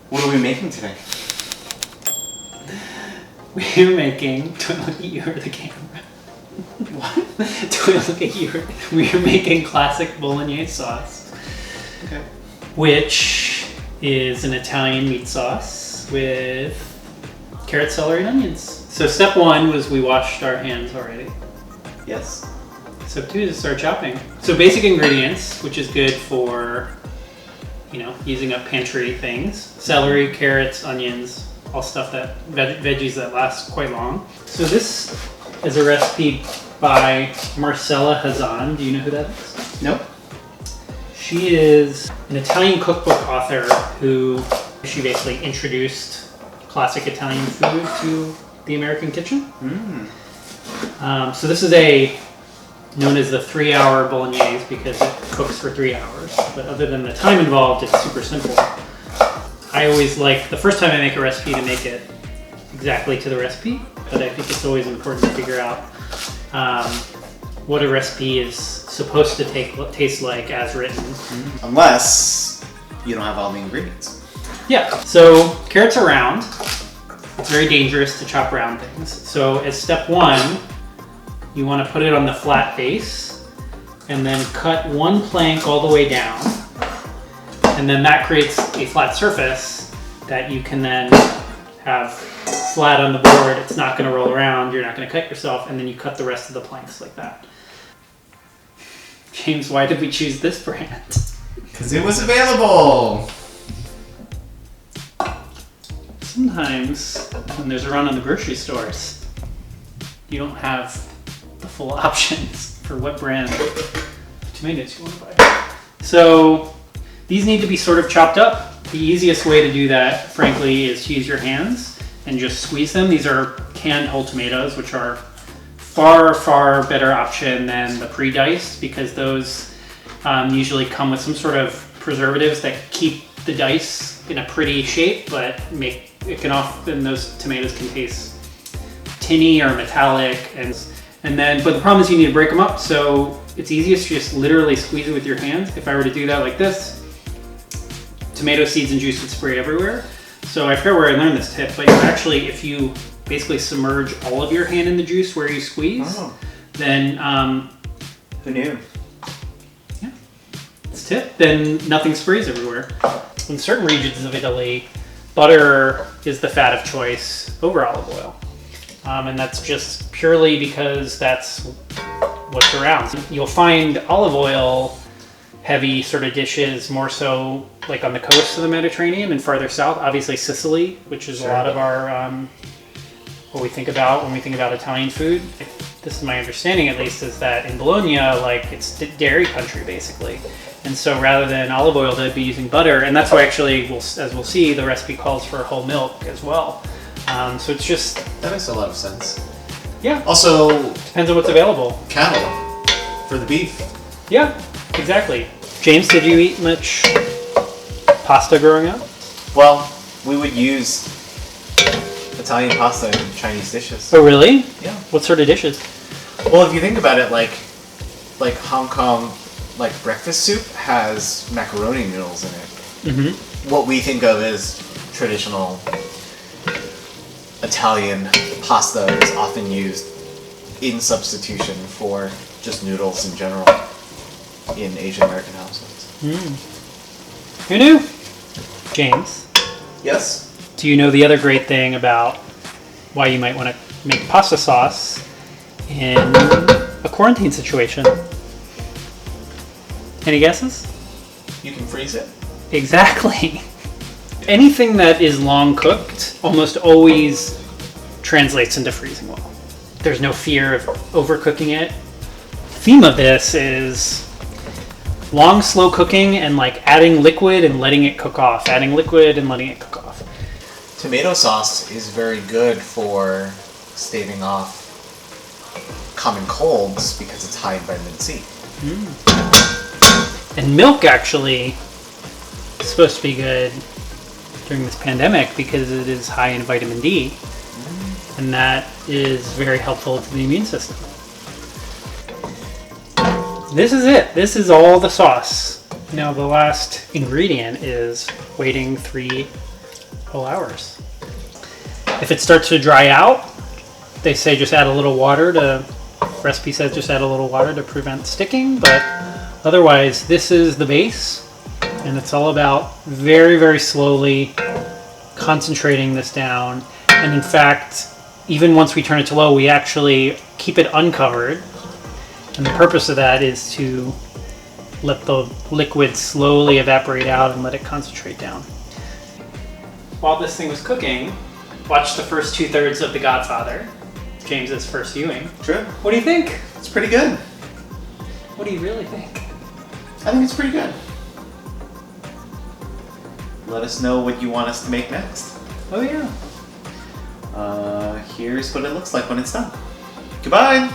What are we making today? We're making... Do I look at you or the camera? What? Do I look at you? We're making classic Bolognese sauce. Okay. Which is an Italian meat sauce with carrot, celery, and onions. So step one was we washed our hands already. Yes. Step two is to start chopping. So basic ingredients, which is good for, using up pantry things. Celery, carrots, onions, all stuff that, veggies that last quite long. So this is a recipe by Marcella Hazan. Do you know who that is? Nope. She is an Italian cookbook author who she basically introduced classic Italian food to the American kitchen. So this is known as the 3-hour Bolognese because it cooks for 3 hours. But other than the time involved, it's super simple. I always like, the first time I make a recipe, to make it exactly to the recipe. But I think it's always important to figure out what a recipe is supposed to taste like as written. Unless you don't have all the ingredients. Yeah, so carrots are round. It's very dangerous to chop round things. So as step one, you want to put it on the flat base and then cut one plank all the way down. And then that creates a flat surface that you can then have flat on the board. It's not going to roll around. You're not going to cut yourself. And then you cut the rest of the planks like that. James, why did we choose this brand? Because it was available. Sometimes when there's a run on the grocery stores, you don't have the full options for what brand of tomatoes you want to buy. So these need to be sort of chopped up. The easiest way to do that, frankly, is to use your hands and just squeeze them. These are canned whole tomatoes, which are far, far better option than the pre-diced because those usually come with some sort of preservatives that keep the dice in a pretty shape, but those tomatoes can taste tinny or metallic, but the problem is you need to break them up. So it's easiest to just literally squeeze it with your hands. If I were to do that like this, tomato seeds and juice would spray everywhere. So I forget where I learned this tip, but if you basically submerge all of your hand in the juice where you squeeze, then who knew? Yeah, it's a tip. Then nothing sprays everywhere. In certain regions of Italy, butter is the fat of choice over olive oil. And that's just purely because that's what's around. You'll find olive oil heavy sort of dishes more so like on the coast of the Mediterranean and farther south, obviously Sicily, which is a lot of our what we think about when we think about Italian food. This is my understanding at least, is that in Bologna, it's dairy country basically. And so rather than olive oil, they'd be using butter. And that's why actually, as we'll see, the recipe calls for whole milk as well. So it's just... That makes a lot of sense. Yeah. Also... Depends on what's available. Cattle. For the beef. Yeah, exactly. James, did you eat much pasta growing up? Well, we would use Italian pasta in Chinese dishes. Oh, really? Yeah. What sort of dishes? Well, if you think about it, like Hong Kong, breakfast soup has macaroni noodles in it. Mm-hmm. What we think of as traditional Italian pasta is often used in substitution for just noodles in general in Asian American households. Who knew? James? Yes? Do you know the other great thing about why you might want to make pasta sauce in a quarantine situation? Any guesses? You can freeze it? Exactly. Anything that is long cooked almost always translates into freezing well. There's no fear of overcooking it. The theme of this is long, slow cooking and adding liquid and letting it cook off. Adding liquid and letting it cook off. Tomato sauce is very good for staving off common colds because it's high in vitamin C. And milk actually is supposed to be good during this pandemic because it is high in vitamin D. And that is very helpful to the immune system. This is it. This is all the sauce. Now the last ingredient is waiting 3 couple hours. If it starts to dry out, they say just add a little water to, recipe says just add a little water to prevent sticking, but otherwise this is the base, and it's all about very, very slowly concentrating this down. And in fact, even once we turn it to low, we actually keep it uncovered. And the purpose of that is to let the liquid slowly evaporate out and let it concentrate down. While this thing was cooking, watch the first 2/3 of The Godfather, James's first viewing. True. What do you think? It's pretty good. What do you really think? I think it's pretty good. Let us know what you want us to make next. Oh yeah. Here's what it looks like when it's done. Goodbye!